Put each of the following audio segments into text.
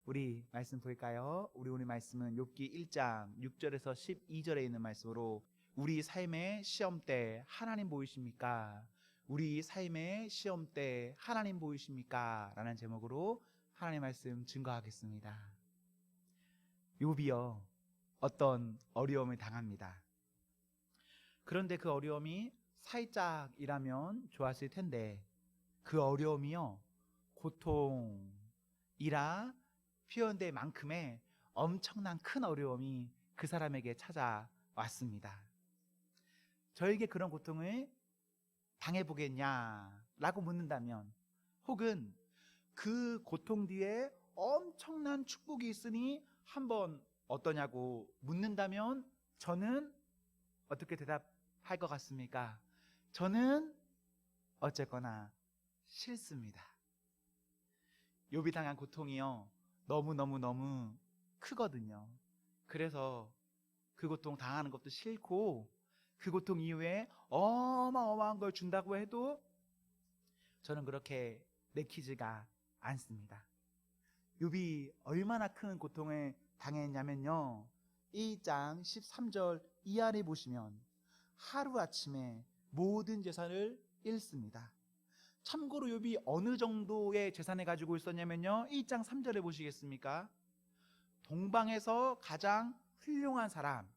우리 말씀 볼까요? 우리 오늘 말씀은 욥기 1장 6절에서 12절에 있는 말씀으로 우리 삶의 시험 때 하나님 보이십니까? 우리 삶의 시험 때 하나님 보이십니까? 라는 제목으로 하나님 말씀 증거하겠습니다. 욥이요, 어떤 어려움을 당합니다. 그런데 그 어려움이 살짝이라면 좋았을 텐데 그 어려움이요, 고통이라 표현될 만큼의 엄청난 큰 어려움이 그 사람에게 찾아왔습니다. 저에게 그런 고통을 당해보겠냐라고 묻는다면, 혹은 그 고통 뒤에 엄청난 축복이 있으니 한번 어떠냐고 묻는다면 저는 어떻게 대답할 것 같습니까? 저는 어쨌거나 싫습니다. 욥이 당한 고통이요, 너무 크거든요. 그래서 그 고통 당하는 것도 싫고, 그 고통 이후에 어마어마한 걸 준다고 해도 저는 그렇게 내키지가 않습니다. 욥이 얼마나 큰 고통을 당했냐면요, 1장 13절 이하를 보시면 하루아침에 모든 재산을 잃습니다. 참고로 욥이 어느 정도의 재산을 가지고 있었냐면요, 1장 3절에 보시겠습니까? 동방에서 가장 훌륭한 사람,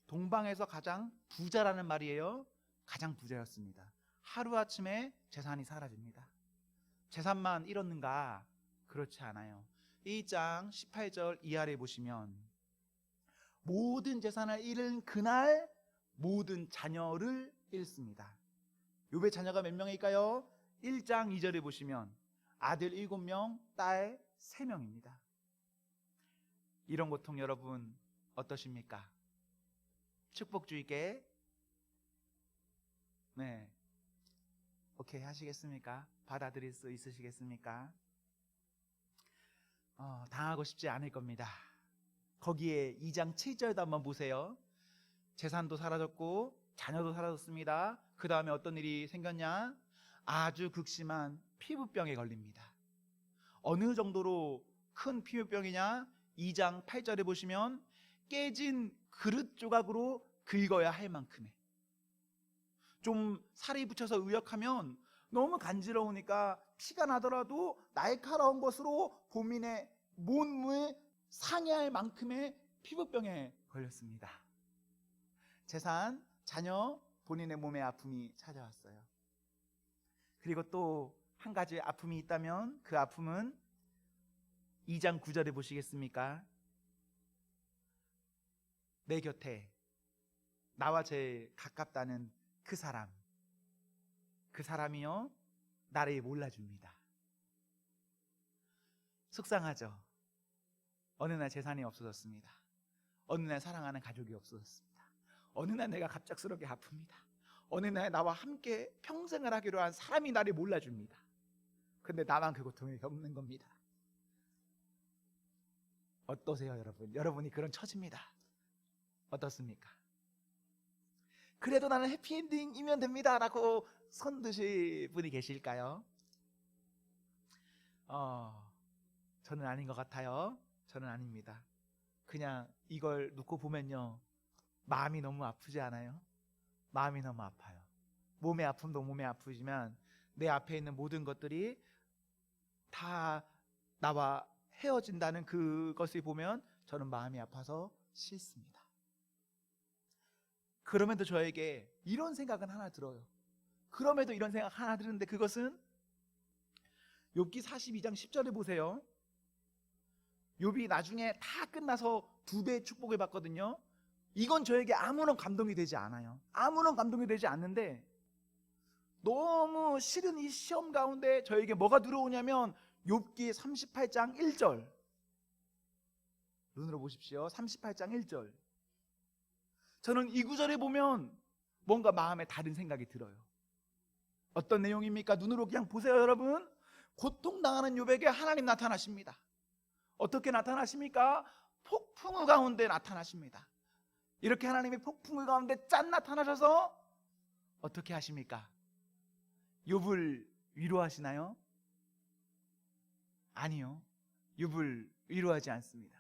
동방에서 가장 부자라는 말이에요. 가장 부자였습니다. 하루아침에 재산이 사라집니다. 재산만 잃었는가? 그렇지 않아요. 1장 18절 이하를 보시면 모든 재산을 잃은 그날 모든 자녀를 잃습니다. 욥의 자녀가 몇 명일까요? 1장 2절에 보시면 아들 7명, 딸 3명입니다. 이런 고통 여러분 어떠십니까? 축복주 있게 오케이 하시겠습니까? 받아들일 수 있으시겠습니까? 당하고 싶지 않을 겁니다. 거기에 2장 7절도 한번 보세요. 재산도 사라졌고 자녀도 사라졌습니다. 그 다음에 어떤 일이 생겼냐? 아주 극심한 피부병에 걸립니다. 어느 정도로 큰 피부병이냐? 2장 8절에 보시면 깨진 그릇 조각으로 긁어야 할 만큼의, 좀 살이 붙여서 의역하면 너무 간지러우니까 피가 나더라도 날카로운 것으로 본인의 몸을 상해할 만큼의 피부병에 걸렸습니다. 재산, 자녀, 본인의 몸에 아픔이 찾아왔어요. 그리고 또 한 가지 아픔이 있다면 그 아픔은 2장 9절에 보시겠습니까? 내 곁에 나와 제일 가깝다는 그 사람이요, 나를 몰라줍니다. 속상하죠? 어느 날 재산이 없어졌습니다. 어느 날 사랑하는 가족이 없어졌습니다. 어느 날 내가 갑작스럽게 아픕니다. 어느 날 나와 함께 평생을 하기로 한 사람이 나를 몰라줍니다. 근데 나만 그 고통을 겪는 겁니다. 어떠세요 여러분? 여러분이 그런 처지입니다. 어떻습니까? 그래도 나는 해피엔딩이면 됩니다 라고 손 드실 분이 계실까요? 저는 아닌 것 같아요. 저는 아닙니다. 그냥 이걸 놓고 보면요, 마음이 너무 아프지 않아요? 마음이 너무 아파요. 몸의 아픔도 몸의 아프지만 내 앞에 있는 모든 것들이 다 나와 헤어진다는 그것을 보면 저는 마음이 아파서 싫습니다. 그럼에도 저에게 이런 생각은 하나 들어요. 그럼에도 이런 생각 하나 드는데, 그것은 욥기 42장 10절에 보세요. 욥이 나중에 다 끝나서 2배의 축복을 받거든요. 이건 저에게 아무런 감동이 되지 않아요. 아무런 감동이 되지 않는데, 너무 싫은 이 시험 가운데 저에게 뭐가 들어오냐면 욥기 38장 1절, 눈으로 보십시오. 38장 1절. 저는 이 구절에 보면 뭔가 마음에 다른 생각이 들어요. 어떤 내용입니까? 눈으로 그냥 보세요 여러분. 고통당하는 욥에게 하나님 나타나십니다. 어떻게 나타나십니까? 폭풍우 가운데 나타나십니다. 이렇게 하나님이 폭풍우 가운데 짠 나타나셔서 어떻게 하십니까? 욥을 위로하시나요? 아니요. 욥을 위로하지 않습니다.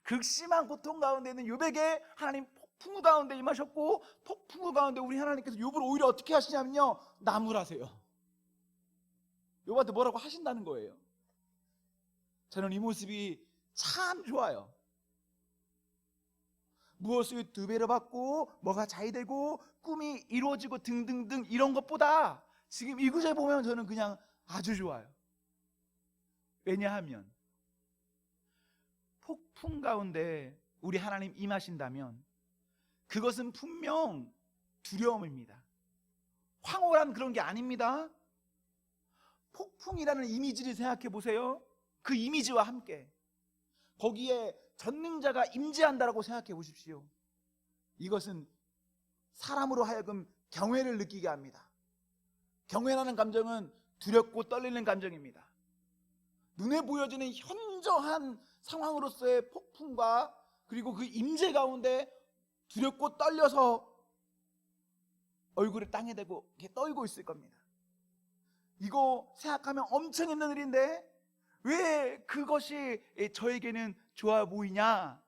극심한 고통 가운데 있는 욥에게 하나님 폭풍우 가운데 임하셨고, 폭풍우 가운데 우리 하나님께서 욥을 오히려 어떻게 하시냐면요, 나무라세요. 욥한테 뭐라고 하신다는 거예요. 저는 이 모습이 참 좋아요. 무엇을 두 배로 받고 뭐가 잘 되고 꿈이 이루어지고 등등등 이런 것보다 지금 이 구절 보면 저는 그냥 아주 좋아요. 왜냐하면 폭풍 가운데 우리 하나님 임하신다면 그것은 분명 두려움입니다. 황홀한 그런 게 아닙니다. 폭풍이라는 이미지를 생각해 보세요. 그 이미지와 함께 거기에 전능자가 임재한다라고 생각해 보십시오. 이것은 사람으로 하여금 경외를 느끼게 합니다. 경외라는 감정은 두렵고 떨리는 감정입니다. 눈에 보여지는 현저한 상황으로서의 폭풍과 그리고 그 임재 가운데 두렵고 떨려서 얼굴을 땅에 대고 이렇게 떨고 있을 겁니다. 이거 생각하면 엄청 힘든 일인데 왜 그것이 저에게는 좋아 보이냐?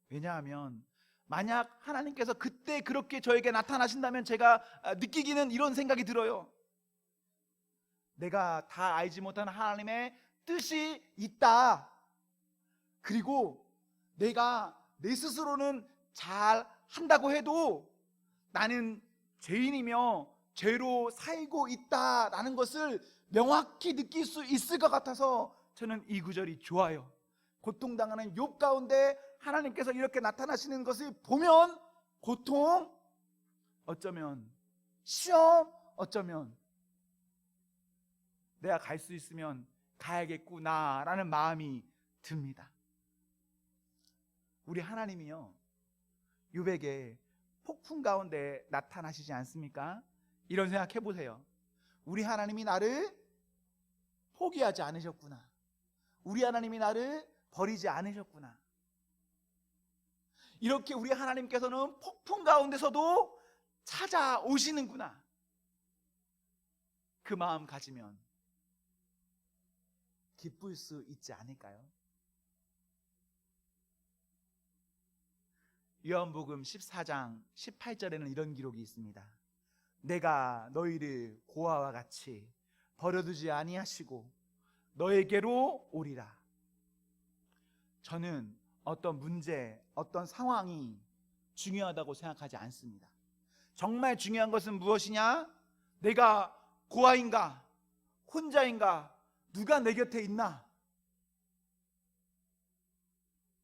왜냐하면 만약 하나님께서 그때 그렇게 저에게 나타나신다면 제가 느끼기는 이런 생각이 들어요. 내가 다 알지 못하는 하나님의 뜻이 있다. 그리고 내가 내 스스로는 잘 한다고 해도 나는 죄인이며 죄로 살고 있다라는 것을 명확히 느낄 수 있을 것 같아서 저는 이 구절이 좋아요. 고통당하는 욥 가운데 하나님께서 이렇게 나타나시는 것을 보면 고통, 어쩌면 시험, 어쩌면 내가 갈 수 있으면 가야겠구나라는 마음이 듭니다. 우리 하나님이요, 욥에게 폭풍 가운데 나타나시지 않습니까? 이런 생각 해보세요. 우리 하나님이 나를 포기하지 않으셨구나. 우리 하나님이 나를 버리지 않으셨구나. 이렇게 우리 하나님께서는 폭풍 가운데서도 찾아오시는구나. 그 마음 가지면 기쁠 수 있지 않을까요? 요한복음 14장 18절에는 이런 기록이 있습니다. 내가 너희를 고아와 같이 버려두지 아니하시고 너에게로 오리라. 저는 어떤 문제, 어떤 상황이 중요하다고 생각하지 않습니다. 정말 중요한 것은 무엇이냐? 내가 고아인가? 혼자인가? 누가 내 곁에 있나?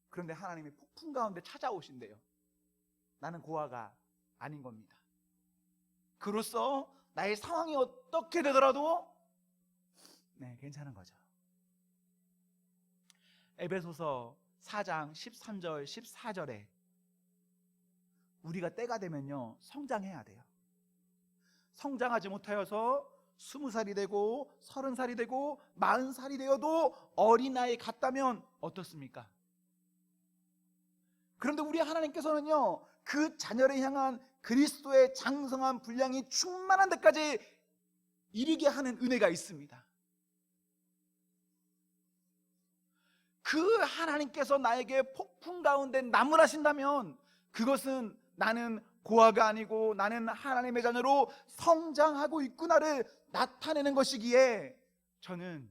그런데 하나님이 폭풍 가운데 찾아오신대요. 나는 고아가 아닌 겁니다. 그로써 나의 상황이 어떻게 되더라도 괜찮은 거죠. 에베소서 4장 13절 14절에 우리가 때가 되면요 성장해야 돼요. 성장하지 못하여서 20살이 되고 30살이 되고 40살이 되어도 어린아이 같다면 어떻습니까? 그런데 우리 하나님께서는요 그 자녀를 향한 그리스도의 장성한 분량이 충만한 데까지 이르게 하는 은혜가 있습니다. 그 하나님께서 나에게 폭풍 가운데 나무라신다면 그것은 나는 고아가 아니고 나는 하나님의 자녀로 성장하고 있구나를 나타내는 것이기에 저는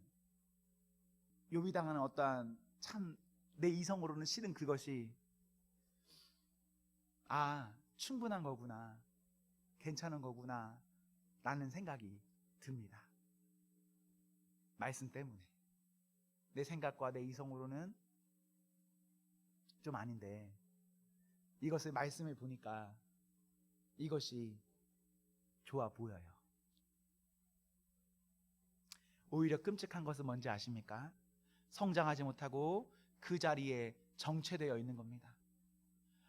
욥이 당하는 어떠한 참 내 이성으로는 싫은 그것이 충분한 거구나, 괜찮은 거구나 라는 생각이 듭니다. 말씀 때문에 내 생각과 내 이성으로는 좀 아닌데 이것을 말씀을 보니까 이것이 좋아 보여요. 오히려 끔찍한 것은 뭔지 아십니까? 성장하지 못하고 그 자리에 정체되어 있는 겁니다.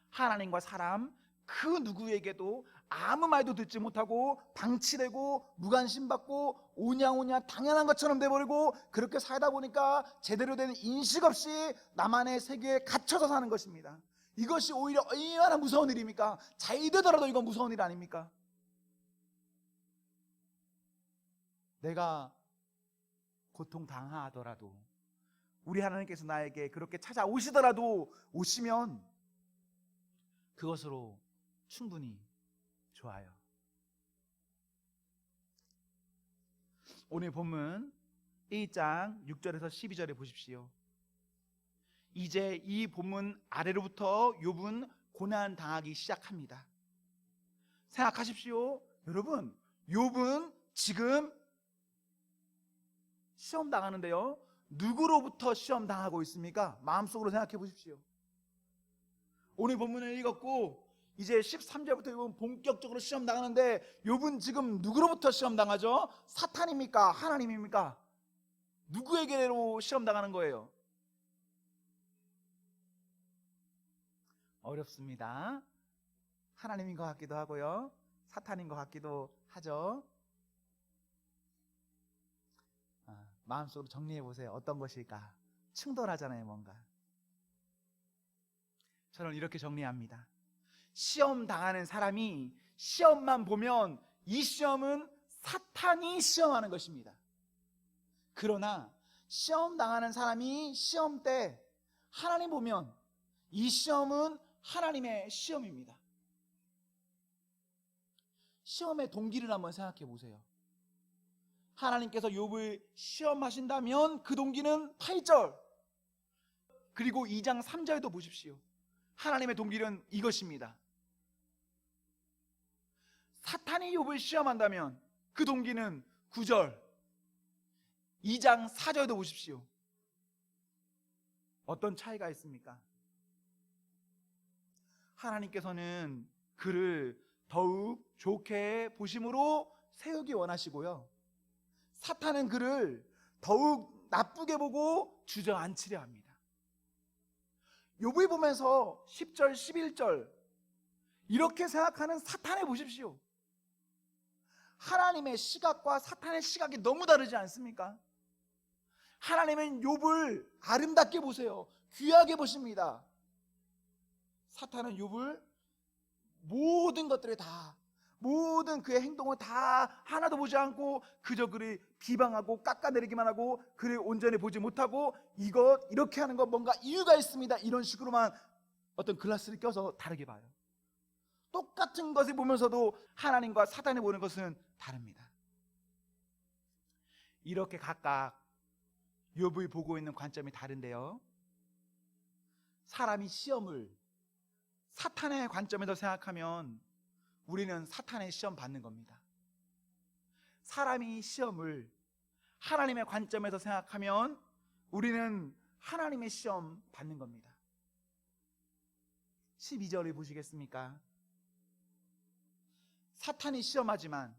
하나님과 사람 그 누구에게도 아무 말도 듣지 못하고 방치되고 무관심받고 오냐오냐 당연한 것처럼 돼버리고 그렇게 살다 보니까 제대로 된 인식 없이 나만의 세계에 갇혀서 사는 것입니다. 이것이 오히려 얼마나 무서운 일입니까? 잘 되더라도 이건 무서운 일 아닙니까? 내가 고통 당하더라도 우리 하나님께서 나에게 그렇게 찾아오시더라도 오시면 그것으로 충분히 좋아요. 오늘 본문 1장 6절에서 12절에 보십시오. 이제 이 본문 아래로부터 욥은 고난 당하기 시작합니다. 생각하십시오. 여러분, 욥은 지금 시험 당하는데요, 누구로부터 시험 당하고 있습니까? 마음속으로 생각해 보십시오. 오늘 본문을 읽었고 이제 13절부터 욥은 본격적으로 시험 당하는데, 욥은 지금 누구로부터 시험 당하죠? 사탄입니까? 하나님입니까? 누구에게로 시험 당하는 거예요? 어렵습니다. 하나님인 것 같기도 하고요, 사탄인 것 같기도 하죠. 마음속으로 정리해 보세요. 어떤 것일까? 충돌하잖아요, 뭔가. 저는 이렇게 정리합니다. 시험 당하는 사람이 시험만 보면 이 시험은 사탄이 시험하는 것입니다. 그러나 시험 당하는 사람이 시험 때 하나님 보면 이 시험은 하나님의 시험입니다. 시험의 동기를 한번 생각해 보세요. 하나님께서 욥을 시험하신다면 그 동기는 8절 그리고 2장 3절도 보십시오. 하나님의 동기는 이것입니다. 사탄이 욥을 시험한다면 그 동기는 9절 2장 4절도 보십시오. 어떤 차이가 있습니까? 하나님께서는 그를 더욱 좋게 보심으로 세우기 원하시고요, 사탄은 그를 더욱 나쁘게 보고 주저앉히려 합니다. 욥을 보면서 10절 11절 이렇게 생각하는 사탄을 보십시오. 하나님의 시각과 사탄의 시각이 너무 다르지 않습니까? 하나님은 욥을 아름답게 보세요. 귀하게 보십니다. 사탄은 욥을 모든 것들을 다, 모든 그의 행동을 다 하나도 보지 않고 그저 그를 비방하고 깎아내리기만 하고 그를 온전히 보지 못하고 이렇게 하는 건 뭔가 이유가 있습니다, 이런 식으로만 어떤 글라스를 껴서 다르게 봐요. 똑같은 것을 보면서도 하나님과 사탄이 보는 것은 다릅니다. 이렇게 각각 욥을 보고 있는 관점이 다른데요, 사람이 시험을 사탄의 관점에서 생각하면 우리는 사탄의 시험 받는 겁니다. 사람이 시험을 하나님의 관점에서 생각하면 우리는 하나님의 시험 받는 겁니다. 12절을 보시겠습니까? 사탄이 시험하지만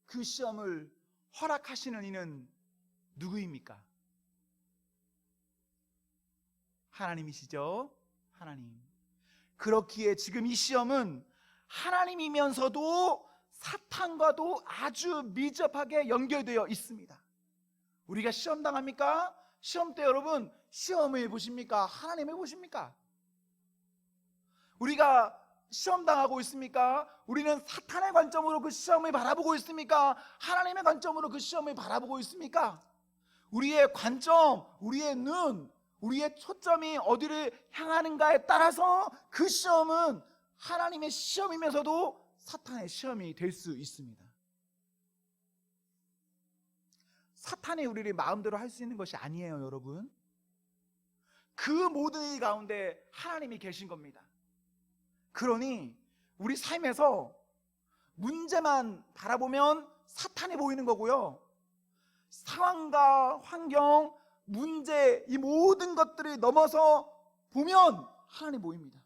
그 시험을 허락하시는 이는 누구입니까? 하나님이시죠. 하나님. 그렇기에 지금 이 시험은 하나님이면서도 사탄과도 아주 밀접하게 연결되어 있습니다. 우리가 시험 당합니까? 시험 때 여러분 시험을 보십니까? 하나님을 보십니까? 우리가 시험 당하고 있습니까? 우리는 사탄의 관점으로 그 시험을 바라보고 있습니까? 하나님의 관점으로 그 시험을 바라보고 있습니까? 우리의 관점, 우리의 눈, 우리의 초점이 어디를 향하는가에 따라서 그 시험은 하나님의 시험이면서도 사탄의 시험이 될 수 있습니다. 사탄이 우리를 마음대로 할 수 있는 것이 아니에요, 여러분. 그 모든 일 가운데 하나님이 계신 겁니다. 그러니 우리 삶에서 문제만 바라보면 사탄이 보이는 거고요, 상황과 환경, 문제, 이 모든 것들을 넘어서 보면 하나님 보입니다.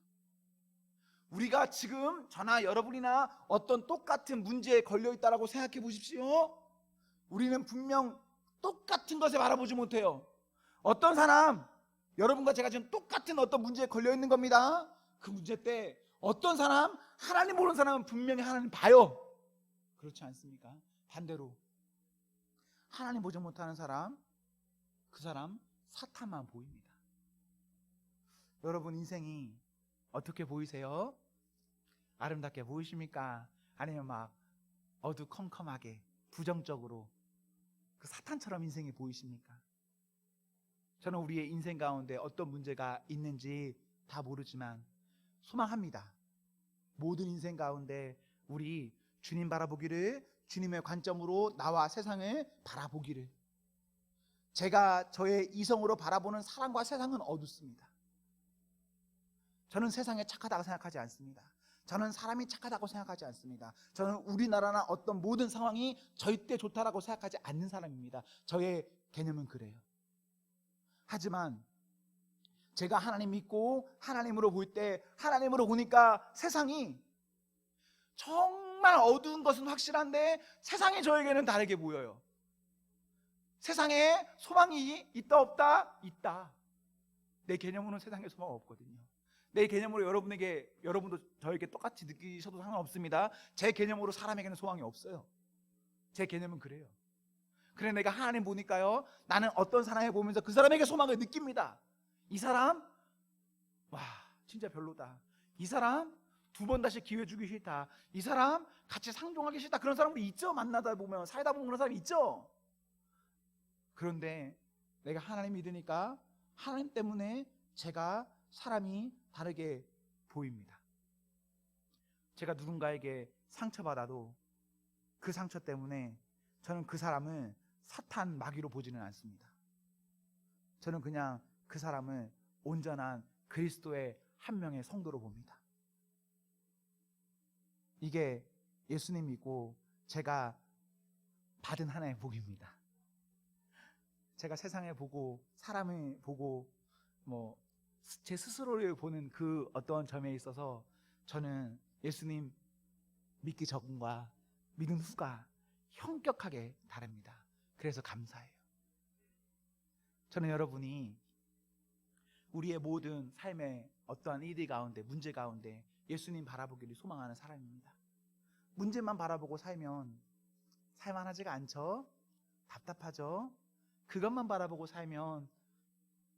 우리가 지금 저나 여러분이나 어떤 똑같은 문제에 걸려있다라고 생각해 보십시오. 우리는 분명 똑같은 것을 바라보지 못해요. 어떤 사람, 여러분과 제가 지금 똑같은 어떤 문제에 걸려있는 겁니다. 그 문제 때 어떤 사람, 하나님 모르는 사람은 분명히 하나님 봐요. 그렇지 않습니까? 반대로 하나님 보지 못하는 사람, 그 사람 사탄만 보입니다. 여러분 인생이 어떻게 보이세요? 아름답게 보이십니까? 아니면 막 어두컴컴하게 부정적으로 그 사탄처럼 인생이 보이십니까? 저는 우리의 인생 가운데 어떤 문제가 있는지 다 모르지만 소망합니다. 모든 인생 가운데 우리 주님 바라보기를, 주님의 관점으로 나와 세상을 바라보기를. 제가 저의 이성으로 바라보는 사람과 세상은 어둡습니다. 저는 세상에 착하다고 생각하지 않습니다. 저는 사람이 착하다고 생각하지 않습니다. 저는 우리나라나 어떤 모든 상황이 절대 좋다라고 생각하지 않는 사람입니다. 저의 개념은 그래요. 하지만 제가 하나님 믿고 하나님으로 볼 때, 하나님으로 보니까 세상이 정말 어두운 것은 확실한데 세상이 저에게는 다르게 보여요. 세상에 소망이 있다 없다? 있다. 내 개념으로는 세상에 소망 없거든요. 내 개념으로 여러분도 저에게 똑같이 느끼셔도 상관없습니다. 제 개념으로 사람에게는 소망이 없어요. 제 개념은 그래요. 그래 내가 하나님 보니까요, 나는 어떤 사람을 보면서 그 사람에게 소망을 느낍니다. 이 사람 와 진짜 별로다. 이 사람 두 번 다시 기회 주기 싫다. 이 사람 같이 상종하기 싫다. 그런 사람도 있죠. 만나다 보면, 살다 보면 그런 사람이 있죠. 그런데 내가 하나님 믿으니까 하나님 때문에 제가 사람이 다르게 보입니다. 제가 누군가에게 상처받아도 그 상처 때문에 저는 그 사람을 사탄 마귀로 보지는 않습니다. 저는 그냥 그 사람을 온전한 그리스도의 한 명의 성도로 봅니다. 이게 예수님 믿고 제가 받은 하나의 복입니다. 제가 세상을 보고 사람을 보고 제 스스로를 보는 그 어떤 점에 있어서 저는 예수님 믿기 전과 믿은 후가 현격하게 다릅니다. 그래서 감사해요. 저는 여러분이 우리의 모든 삶의 어떠한 일이 가운데, 문제 가운데 예수님 바라보기를 소망하는 사람입니다. 문제만 바라보고 살면 살만하지가 않죠? 답답하죠? 그것만 바라보고 살면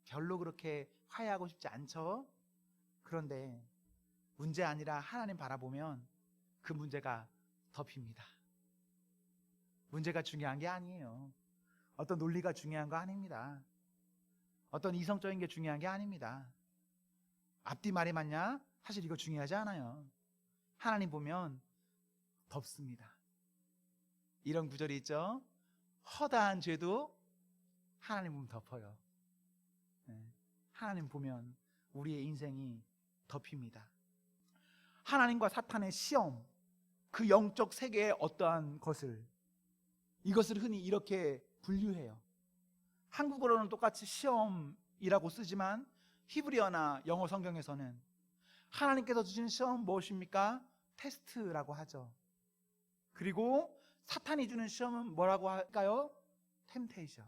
별로 그렇게 화해하고 싶지 않죠? 그런데 문제 아니라 하나님 바라보면 그 문제가 덮입니다. 문제가 중요한 게 아니에요. 어떤 논리가 중요한 거 아닙니다. 어떤 이성적인 게 중요한 게 아닙니다. 앞뒤 말이 맞냐? 사실 이거 중요하지 않아요. 하나님 보면 덮습니다. 이런 구절이 있죠. 허다한 죄도 하나님 보면 덮어요. 하나님 보면 우리의 인생이 덮입니다. 하나님과 사탄의 시험, 그 영적 세계의 어떠한 것을, 이것을 흔히 이렇게 분류해요. 한국어로는 똑같이 시험이라고 쓰지만 히브리어나 영어 성경에서는 하나님께서 주신 시험 무엇입니까? 테스트라고 하죠. 그리고 사탄이 주는 시험은 뭐라고 할까요? 템테이션.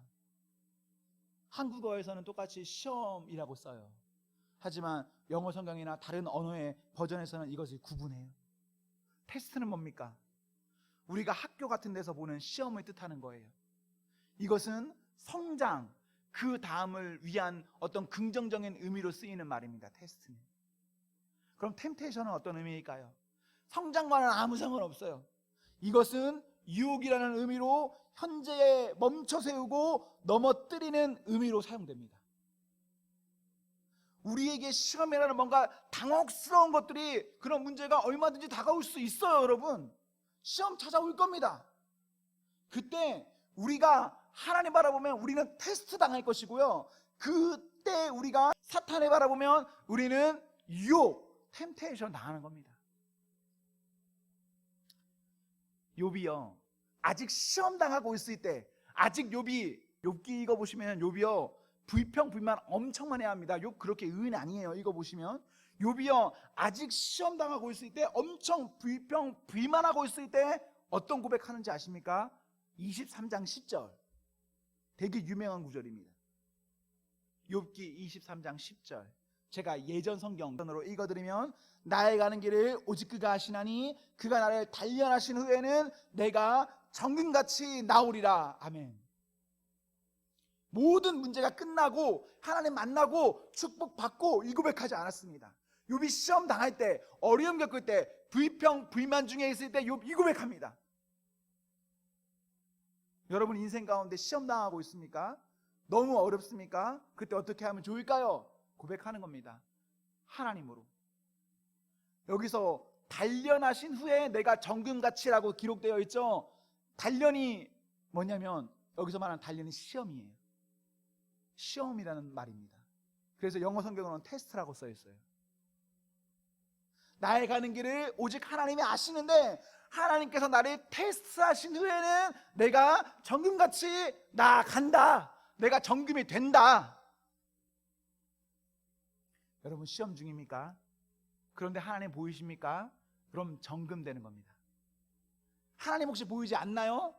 한국어에서는 똑같이 시험이라고 써요. 하지만 영어 성경이나 다른 언어의 버전에서는 이것을 구분해요. 테스트는 뭡니까? 우리가 학교 같은 데서 보는 시험을 뜻하는 거예요. 이것은 성장, 그 다음을 위한 어떤 긍정적인 의미로 쓰이는 말입니다. 테스트는. 그럼 템테이션은 어떤 의미일까요? 성장과는 아무 상관없어요. 이것은 유혹이라는 의미로 현재에 멈춰 세우고 넘어뜨리는 의미로 사용됩니다. 우리에게 시험이라는 뭔가 당혹스러운 것들이, 그런 문제가 얼마든지 다가올 수 있어요. 여러분, 시험 찾아올 겁니다. 그때 우리가 하나님 바라보면 우리는 테스트 당할 것이고요, 그때 우리가 사탄을 바라보면 우리는 유혹, 템테이션 당하는 겁니다. 욥이요, 아직 시험 당하고 있을 때, 아직 욥기 읽어보시면 욥이요 불평 불만 엄청 많이 합니다. 욥 그렇게 의인 아니에요. 읽어보시면 욥이요 아직 시험 당하고 있을 때, 엄청 불평 불만하고 있을 때 어떤 고백하는지 아십니까? 23장 10절, 되게 유명한 구절입니다. 욥기 23장 10절, 제가 예전 성경으로 읽어드리면, 나의 가는 길을 오직 그가 아시나니 그가 나를 단련하신 후에는 내가 정금같이 나오리라. 아멘. 모든 문제가 끝나고 하나님 만나고 축복받고 이 고백하지 않았습니다. 욥이 시험 당할 때, 어려움 겪을 때, 불평 불만 중에 있을 때 욥 이 고백합니다. 여러분 인생 가운데 시험 당하고 있습니까? 너무 어렵습니까? 그때 어떻게 하면 좋을까요? 고백하는 겁니다. 하나님으로. 여기서 단련하신 후에 내가 정금같이라고 기록되어 있죠. 단련이 뭐냐면 여기서 말하는 단련이 시험이에요. 시험이라는 말입니다. 그래서 영어 성경으로는 테스트라고 써 있어요. 나의 가는 길을 오직 하나님이 아시는데 하나님께서 나를 테스트하신 후에는 내가 정금같이 나아간다. 내가 정금이 된다. 여러분 시험 중입니까? 그런데 하나님 보이십니까? 그럼 정금 되는 겁니다. 하나님 혹시 보이지 않나요?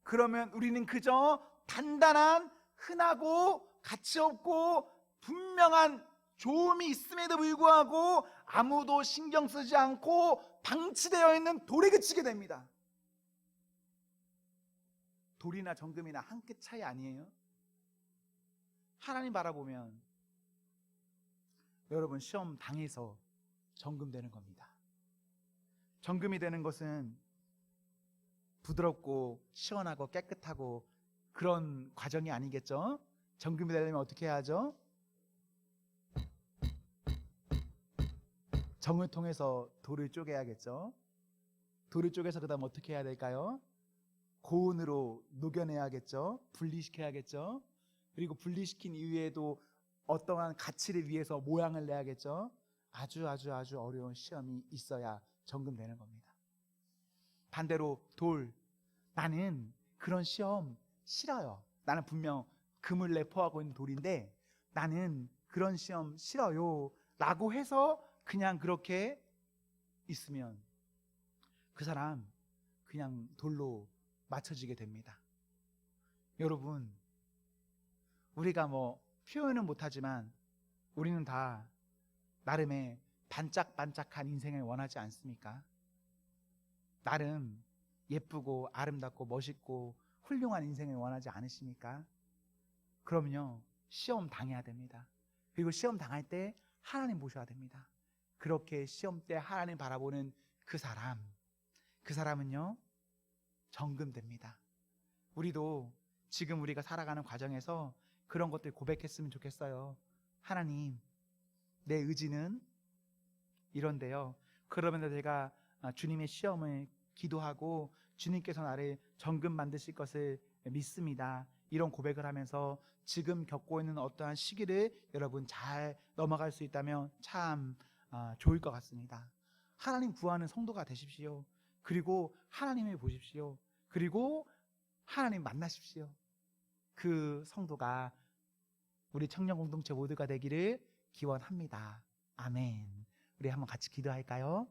그러면 우리는 그저 단단한 흔하고 가치 없고 분명한 좋음이 있음에도 불구하고 아무도 신경 쓰지 않고 방치되어 있는 돌에 그치게 됩니다. 돌이나 정금이나 한 끗 차이 아니에요? 하나님 바라보면 여러분 시험 당해서 정금 되는 겁니다. 정금이 되는 것은 부드럽고 시원하고 깨끗하고 그런 과정이 아니겠죠? 정금이 되려면 어떻게 해야죠? 정을 통해서 돌을 쪼개야겠죠? 돌을 쪼개서 그 다음 어떻게 해야 될까요? 고온으로 녹여내야겠죠? 분리시켜야겠죠? 그리고 분리시킨 이후에도 어떠한 가치를 위해서 모양을 내야겠죠? 아주 어려운 시험이 있어야 정금되는 겁니다. 반대로 돌, 나는 그런 시험 싫어요. 나는 분명 금을 내포하고 있는 돌인데 나는 그런 시험 싫어요 라고 해서 그냥 그렇게 있으면 그 사람 그냥 돌로 맞춰지게 됩니다. 여러분 우리가 표현은 못하지만 우리는 다 나름의 반짝반짝한 인생을 원하지 않습니까? 나름 예쁘고 아름답고 멋있고 훌륭한 인생을 원하지 않으십니까? 그럼요 시험 당해야 됩니다. 그리고 시험 당할 때 하나님 보셔야 됩니다. 그렇게 시험 때 하나님 바라보는 그 사람은요 정금됩니다. 우리도 지금 우리가 살아가는 과정에서 그런 것들 고백했으면 좋겠어요. 하나님 내 의지는 이런데요 그러면 제가 주님의 시험을 기도하고 주님께서 나를 정금 만드실 것을 믿습니다. 이런 고백을 하면서 지금 겪고 있는 어떠한 시기를 여러분 잘 넘어갈 수 있다면 참 좋을 것 같습니다. 하나님 구하는 성도가 되십시오. 그리고 하나님을 보십시오. 그리고 하나님 만나십시오. 그 성도가 우리 청년 공동체 모두가 되기를 기원합니다. 아멘. 우리 한번 같이 기도할까요?